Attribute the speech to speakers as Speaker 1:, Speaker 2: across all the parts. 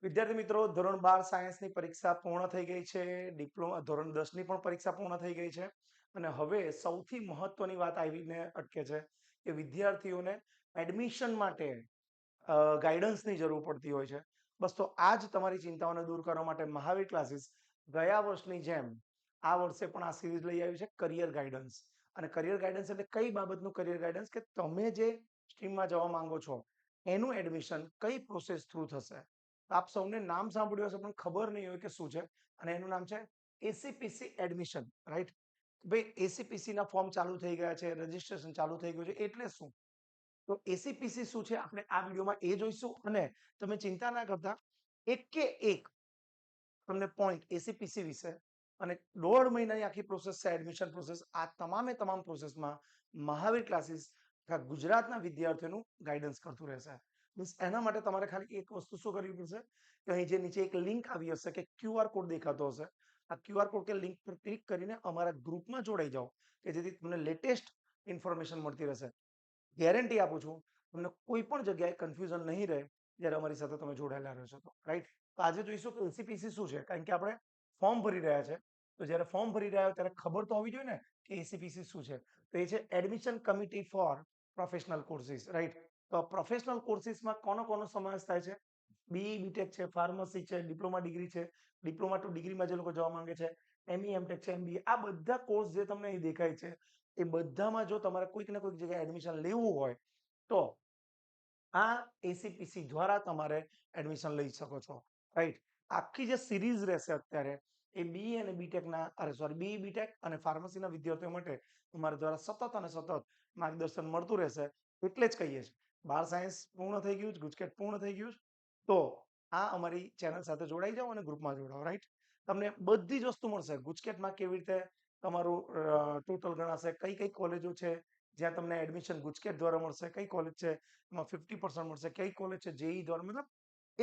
Speaker 1: વિદ્યાર્થી મિત્રો, ધોરણ 12 સાયન્સની પરીક્ષા પૂર્ણ થઈ ગઈ છે. ડિપ્લોમા ધોરણ 10ની પણ પરીક્ષા પૂર્ણ થઈ ગઈ છે. અને હવે સૌથી મહત્વની વાત આવીને અટકે છે કે વિદ્યાર્થીઓને એડમિશન માટે ગાઈડન્સની જરૂર પડતી હોય છે. બસ તો આ જ તમારી ચિંતાઓને દૂર કરવા માટે મહાવીર ક્લાસીસ ગયા વર્ષની જેમ આ વર્ષે પણ આ સિરીઝ લઈ આવી છે, કરિયર ગાઈડન્સ. અને કરિયર ગાઈડન્સ એટલે કઈ બાબતનું કરિયર ગાઈડન્સ? કે તમે જે સ્ટ્રીમમાં જવા માંગો છો એનું એડમિશન કઈ પ્રોસેસ થ્રુ થશે. આપ સૌને નામ સાંભળ્યું હશે પણ ખબર નહીં હોય કે શું છે. અને એનું નામ છે એસીપીસી એડમિશન, રાઈટ? ભાઈ, એસીપીસી ના ફોર્મ ચાલુ થઈ ગયા છે, રજીસ્ટ્રેશન ચાલુ થઈ ગયું છે, એટલે શું? તો એસીપીસી શું છે આપણે આ વિડીયોમાં એ જોઈશું. અને તમે ચિંતા ના કરતા, એક કે એક તમને પોઈન્ટ એસીપીસી વિશે અને 1.5 મહિનાની આખી પ્રોસેસ છે, એડમિશન પ્રોસેસ. આ તમામે તમામ પ્રોસેસમાં મહાવીર ક્લાસીસ ગુજરાતના વિદ્યાર્થીઓનું ગાઈડન્સ કરતું રહેશે. મીન્સ એના માટે તમારે ખાલી એક વસ્તુ શું કરવી પડશે કે અહીં જે નીચે એક લિંક આવી હશે કે ક્યુઆર કોડ દેખાતો હશે, આ ક્યુઆર કોડ કે લિંક પર ક્લિક કરીને અમારા ગ્રુપમાં જોડાઈ જાઓ કે જેથી તમને લેટેસ્ટ ઇન્ફોર્મેશન મળતી રહેશે. ગેરંટી આપું છું, તમને કોઈ પણ જગ્યાએ કન્ફ્યુઝન નહીં રહે જ્યારે અમારી સાથે તમે જોડાયેલા રહેશો તો, રાઈટ? તો આજે જોઈશું કે એસીપીસી શું છે, કારણ કે આપણે ફોર્મ ભરી રહ્યા છે. તો જ્યારે ફોર્મ ભરી રહ્યા હોય ત્યારે ખબર તો હોવી જોઈએ ને કે એસીપીસી શું છે. તો એ છે admission committee four professional courses, right? તો પ્રોફેશનલ કોર્સીસમાં કોનો સમાવેશ થાય છે? બીઈ બીટેક છે, ફાર્મસી છે, ડિપ્લોમા ડિગ્રી છે, ડિપ્લોમા ટુ ડિગ્રીમાં જે લોકો જવા માંગે છે, એમઈ એમટેક છે, એમબીએ, આ બધા કોર્સ જે તમને અહીં દેખાય છે એ બધામાં જો તમારે કોઈક ને કોઈક જગ્યાએ એડમિશન લેવું હોય તો આ એસીપીસી દ્વારા તમારે એડમિશન લઈ શકો છો, રાઈટ? આખી જે સિરીઝ રહેશે અત્યારે એ બીઈ અને બીટેકના બીઈ બીટેક અને ફાર્મસીના વિદ્યાર્થીઓ માટે તમારા દ્વારા સતત અને સતત માર્ગદર્શન મળતું રહેશે. એટલે જ કહીએ છીએ 12 સાયન્સ પૂર્ણ થઈ ગયું, ગુજકેટ પૂર્ણ થઈ ગયું. તો આ અમારી ચેનલ સાથે જોડાઈ જાઓ અને ગ્રુપમાં જોડાઓ, રાઈટ? તમને બધી જ વસ્તુ મળશે. ગુજકેટમાં કેવી રીતે તમારું ટોટલ ગણાશે, કઈ કઈ કોલેજો છે જ્યાં તમને એડમિશન ગુજકેટ દ્વારા મળશે, કઈ કોલેજ છે એમાં 50% મળશે, કઈ કોલેજ છે જેઈ દ્વારા, મતલબ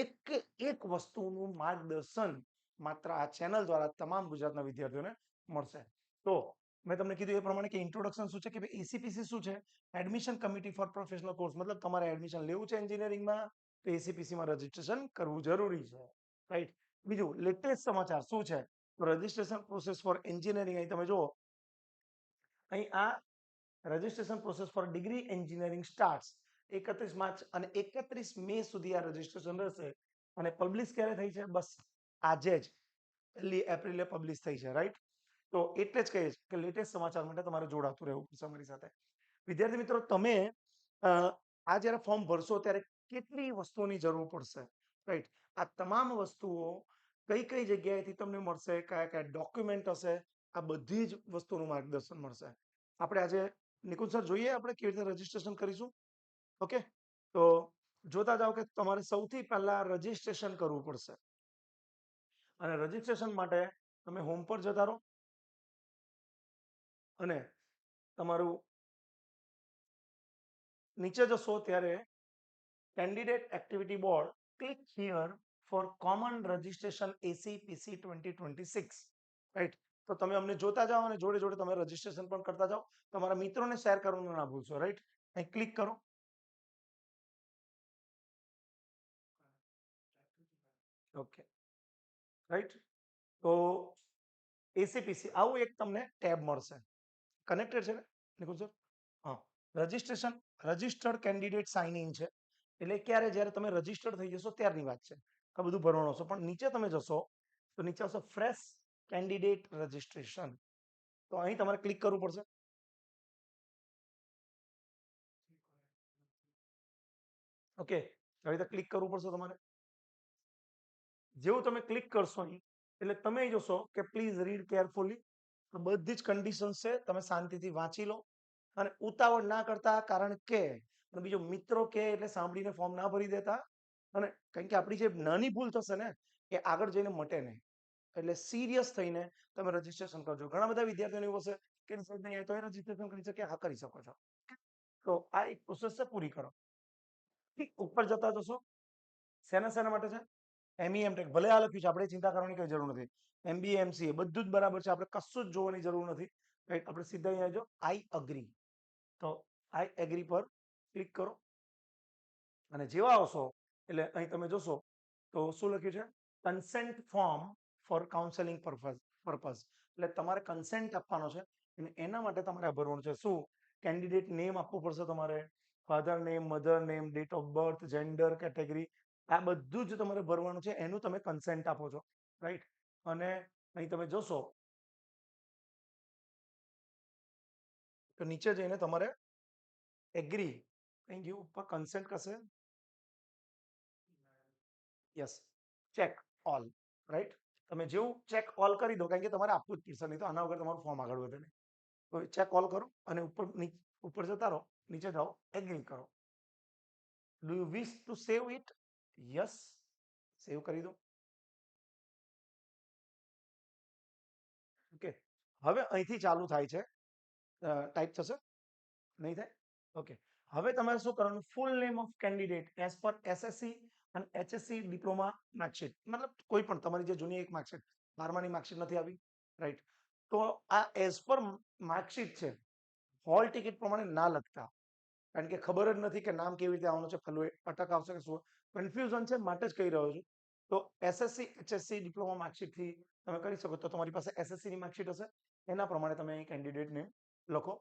Speaker 1: એક એક વસ્તુનું માર્ગદર્શન માત્ર આ ચેનલ દ્વારા તમામ ગુજરાતના વિદ્યાર્થીઓને મળશે. તો મેં તમને કીધું એ પ્રમાણે કે ઇન્ટ્રોડક્શન શું છે, કે એસીપીસી શું છે? Admission committee four professional course. મતલબ તમારે એડમિશન લેવું છે એન્જિનિયરિંગમાં તો એસીપીસીમાં રજીસ્ટ્રેશન કરવું જરૂરી છે, રાઈટ? બીજું લેટેસ્ટ સમાચાર શું છે? તો રજીસ્ટ્રેશન પ્રોસેસ ફોર એન્જિનિયરિંગ, અહીં તમે જુઓ, અહીં આ registration process four degree engineering starts 31 March અને 31 મે સુધી આ રજીસ્ટ્રેશન રહેશે. અને પબ્લિશ ક્યારે થઈ છે? બસ આજે જ 1 એપ્રિલે પબ્લિશ થઈ છે, રાઈટ? તો એટલે જ કહીએ કે લેટેસ્ટ સમાચાર માટે તમારે જોડાતું રહેવું પડશે અમારી સાથે. વિદ્યાર્થી મિત્રો, તમે આ જ્યારે ફોર્મ ભરશો ત્યારે કેટલી વસ્તુઓની જરૂર પડશે, રાઈટ? આ તમામ વસ્તુઓ કઈ કઈ જગ્યાએથી તમને મળશે, કયા કયા ડોક્યુમેન્ટ હશે, આ બધી જ વસ્તુનું માર્ગદર્શન મળશે. આપણે આજે નિકુંજ સર જોઈએ આપણે કેવી રીતે રજીસ્ટ્રેશન કરીશું. ઓકે, તો જોતા જાઓ કે તમારે સૌથી પહેલા રજીસ્ટ્રેશન કરવું પડશે. અને રજીસ્ટ્રેશન માટે તમે હોમ પર જતા રહો અને તમારું નીચે જશો ત્યારે candidate activity board, click here for common registration ACPC 2026, right? તો તમે અમને જોતા જાઓ અને જોડે જોડે તમે રજીસ્ટ્રેશન પણ કરતા જાઓ. તમારા મિત્રોને શેર કરવાનું ના ભૂલશો, રાઈટ? અહીં ક્લિક કરો. Okay, right? તો એસીપીસી આવું એક તમને ટેબ મળશે. કનેક્ટેડ છે ને નિકુંજ સર? હા. Registration, registered candidate sign in છે. એટલે ક્યારે? જ્યારે તમે રજીસ્ટર્ડ થઈ જશો ત્યારની વાત છે. આ બધું ભરવાનું હશે. પણ નીચે તમે જશો તો નીચે આવશે ફ્રેશ કેન્ડિડેટ રજીસ્ટ્રેશન. તો અહીં તમારે ક્લિક કરવું પડશે. ઓકે, આવી રીતે ક્લિક કરવું પડશે તમારે. જેવું તમે ક્લિક કરશો અહીં એટલે તમે જોશો કે પ્લીઝ રીડ કેરફુલી. બધી જ કન્ડિશન્સ છે, તમે શાંતિથી વાંચી લો અને ઉતાવળ ના કરતા. કારણ કે બીજો મિત્રો કે એટલે સાંભળીને ફોર્મ ના ભરી દેતા. અને કારણ કે આપણી જે નાની ભૂલ થશે ને એ આગળ જઈને મટે નહીં. એટલે સિરિયસ થઈને તમે રજીસ્ટ્રેશન કરજો. ઘણા બધા વિદ્યાર્થીઓને એવું હશે કે નહીં તો એ રજીસ્ટ્રેશન કરી શકે. હા, કરી શકો છો. તો આ એક પ્રોસેસ છે, પૂરી કરો. ઉપર જતા જશો. શેના માટે છે? M E MTech. ભલે આ લખ્યું છે, આપણે ચિંતા કરવાની કઈ જરૂર નથી. એમબીએ એમસીએ બધું જ બરાબર છે, આપણે કશું જ જોવાની જરૂર નથી, રાઈટ? આપણે સીધા અહીંયા જો આઈ અગ્રી, તો આઈ એગ્રી પર ક્લિક કરો. અને જેવા આવશો એટલે અહીં તમે જોશો તો શું લખ્યું છે? Consent form four counselling purpose. એટલે તમારે કન્સેન્ટ આપવાનો છે અને એના માટે તમારે આ ભરવાનું છે. શું? કેન્ડિડેટ નેમ આપવું પડશે તમારે, father name, mother name, date of birth, gender, category, આ બધું જ તમારે ભરવાનું છે. એનું તમે કન્સેન્ટ આપો છો, રાઈટ? અને અહીં તમે જોશો તો નીચે જઈને તમારે એગ્રી અહીં ગયું ઉપર કન્સેન્ટ કરશે, યસ, ચેક ઓલ, રાઈટ? તમે જેવું ચેક ઓલ કરી દો, કારણ કે તમારે આપવું જ પડશે, નહીં તો આના વગર તમારું ફોર્મ આગળ વધે નહીં. તો ચેક ઓલ કરો અને ઉપર જતા રહો, નીચે જાઓ, એગ્રી કરો. Do you wish to save it? Yes, save કરી દો. ઓકે, હવે અહીંથી ચાલુ થાય છે, ટાઈપ થશે, નહીં થાય? ઓકે, હવે તમારે શું કરવાનું? ફૂલ name of candidate as per SSC અને એચએસસી ડિપ્લોમા માર્કશીટ, મતલબ કોઈ પણ તમારી જે જૂની એક માર્કશીટ, 12માની માર્કશીટ નથી આવી, રાઈટ? તો આ એઝ પર માર્કશીટ છે, હોલ ટિકિટ પ્રમાણે ના લખતા, કારણ કે ખબર જ નથી કે નામ કેવી રીતે આવવાનું છે, પેલું અટક આવશે કે શું, કન્ફ્યુઝન છે, માટે જ કહી રહ્યો છું. તો એસએસસી એચએસસી ડિપ્લોમા માર્કશીટથી તમે કરી શકો. તો તમારી પાસે એસએસસી ની માર્કશીટ હશે, એના પ્રમાણે તમે કેન્ડિડેટ નેમ લખો.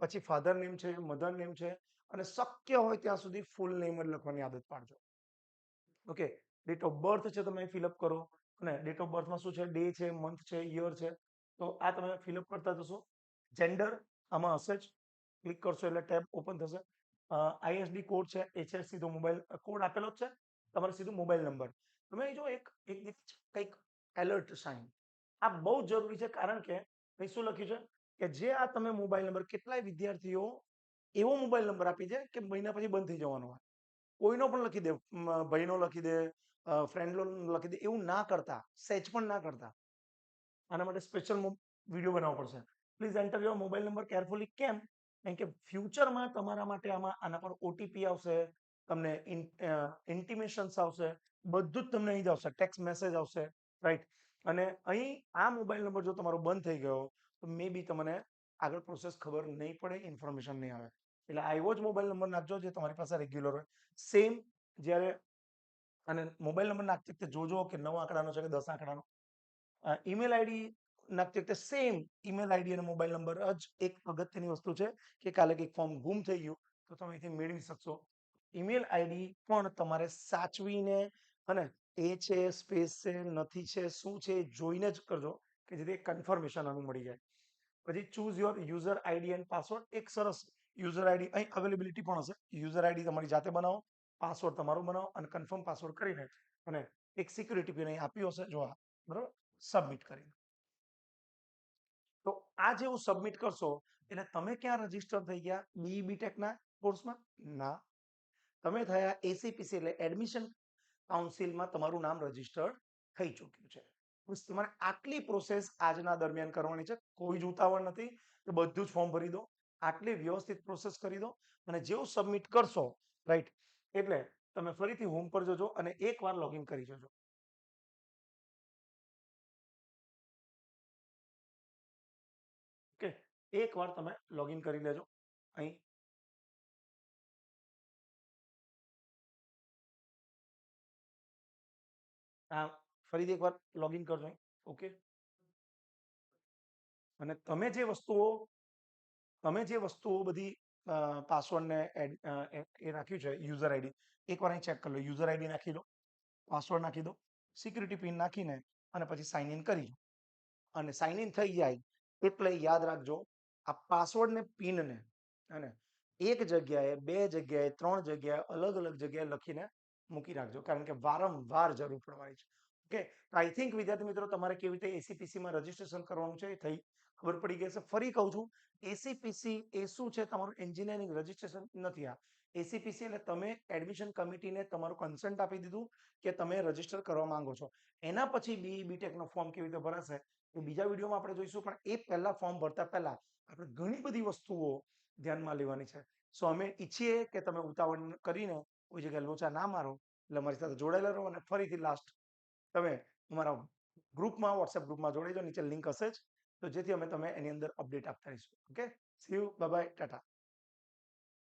Speaker 1: પછી ફાધર નેમ છે, મધર નેમ છે, અને શક્ય હોય ત્યાં સુધી ફૂલ નેમ જ લખવાની આદત પાડજો. ઓકે, ડેટ ઓફ બર્થ છે તમે ફિલઅપ કરો, અને ડેટ ઓફ બર્થમાં શું છે? ડે છે, મંથ છે, યર છે, તો આ તમે ફિલઅપ કરતા જશો. જેન્ડર આમાં હશે જ, ક્લિક કરશો એટલે ટેબ ઓપન થશે. આઈએસડી કોડ છે, એ છે સીધો મોબાઈલ કોડ આપેલો જ છે, તમારે સીધો મોબાઈલ નંબર. તમે જો એક કંઈક એલર્ટ સાઇન, આ બહુ જરૂરી છે, કારણ કે અહીં શું લખ્યું છે કે જે આ તમે મોબાઈલ નંબર, કેટલાય વિદ્યાર્થીઓ એવો મોબાઈલ નંબર આપી છે કે મહિના પછી બંધ થઈ જવાનો હોય, કોઈનો પણ લખી દે, ભાઈનો લખી દે, ફ્રેન્ડનો લખી દે, એવું ના કરતા, સેચ પણ ના કરતા. આના માટે સ્પેશિયલ વિડીયો બનાવવો પડશે. Please enter your mobile number carefully. કેમ? કારણ કે ફ્યુચરમાં તમારા માટે આના પર ઓટીપી આવશે, તમને ઇન્ટિમેશન્સ આવશે, બધું જ તમને અહીં જ આવશે, ટેક્સ્ટ મેસેજ આવશે, રાઈટ? અને અહીં આ મોબાઈલ નંબર જો તમારો બંધ થઈ ગયો તો મે બી તમને આગળ પ્રોસેસ ખબર નહીં પડે, ઇન્ફોર્મેશન નહીં આવે. એટલે આવ્યો જ મોબાઈલ નંબર નાખજો જે તમારી પાસે રેગ્યુલર હોય. સેમ જ્યારે અને મોબાઈલ નંબર નાખતી વખતે જોજો કે 9 આંકડાનો છે કે 10 આંકડાનો. ઈમેલ આઈડી નાખતી વખતે સેમ ઈમેલ આઈડી અને મોબાઈલ નંબર જ એક અગત્યની વસ્તુ છે, કે કાલે કંઈક ફોર્મ ગુમ થઈ ગયું તો તમે અહીંથી મેળવી શકશો. ઈમેલ આઈડી પણ તમારે સાચવીને, અને એ છે, સ્પેસ છે, નથી છે, શું છે, જોઈને જ કરજો, કે જેથી કન્ફર્મેશન આનું મળી જાય. પછી choose your user ID and password. એક સરસ યુઝર આઈડી અહીં અવેલેબિલિટી પણ હશે. યુઝર આઈડી તમારી જાતે બનાવો, પાસવર્ડ તમારો બનાવો, અને કન્ફર્મ પાસવર્ડ કરીને અને એક સિક્યુરિટી પિન અહીં આપ્યો હશે, જો આ, બરાબર, સબમિટ કરીને. તો આ જેવું સબમિટ કરશો એટલે તમે ક્યાં રજીસ્ટર થઈ ગયા? બીઈબી ટેકના કોર્સમાં? ના, તમે થયા એસીપીસી એટલે એડમિશન કાઉન્સિલમાં તમારું નામ રજીસ્ટર થઈ ચૂક્યું છે. બસ તમારે આટલી પ્રોસેસ આજના દરમિયાન કરવાની છે, કોઈ જ ઉતાવળ નથી, કે બધું જ ફોર્મ ભરી દો. આટલી વ્યવસ્થિત પ્રોસેસ કરી દો, અને જેવું સબમિટ કરશો, રાઈટ, એટલે તમે ફરીથી હોમ પર જજો અને એકવાર લોગિન કરી જજો. ઓકે, એકવાર તમે લોગિન કરી લેજો. અહીં ફરીથી એકવાર લોગિન કરજો. ઓકે, અને તમે જે વસ્તુઓ બધી પાસવર્ડ ને એ નાખ્યું છે, યુઝર આઈડી, એકવાર અહીં ચેક કરી લો. યુઝર આઈડી નાખી દો, પાસવર્ડ નાખી દો, સિક્યુરિટી પિન નાખીને અને પછી સાઇન ઇન કરી. અને સાઇન ઇન થઈ જાય એટલે યાદ રાખજો, આ પાસવર્ડ ને પિન ને અને એક જગ્યાએ, બે જગ્યાએ, 3 જગ્યાએ, અલગ અલગ જગ્યાએ લખીને મૂકી રાખજો, કારણ કે વારંવાર જરૂર પડવાની છે. ઓકે, આઈ થિંક વિદ્યાર્થી મિત્રો તમારે કેવી રીતે એસીપીસી માં રજીસ્ટ્રેશન કરવાનું છે એ થઈ ખબર પડી ગઈ છે. ફરી કહું છું, એસીપીસી એ શું છે? તમારું એન્જિનિયરિંગ રજીસ્ટ્રેશન નથી. આ એસીપીસી એટલે તમે એડમિશન કમિટીને તમારું કન્સન્ટ આપી દીધું કે તમે રજીસ્ટર કરવા માંગો છો. એના પછી બીઈ ટેક નો ફોર્મ કેવી રીતે ભરાશે એ બીજા વિડીયોમાં આપણે જોઈશું, પણ એ પહેલા ફોર્મ ભરતા પહેલા આપણે ઘણી બધી વસ્તુઓ ધ્યાનમાં લેવાની છે. સો અમે ઈચ્છીએ કે તમે ઉતાવળ કરીને કોઈ જગ્યાએ લોચા ના મારો. એટલે અમારી સાથે જોડાયેલા રહો, અને ફરીથી લાસ્ટ તમે અમારા ગ્રુપમાં, વોટ્સએપ ગ્રુપમાં જોડાઈ જાઓ, નીચે લિંક હશે જ, તો જેથી અમે તમે એની અંદર અપડેટ આપતા રહીશું. Okay, C you, bye bye, Tata.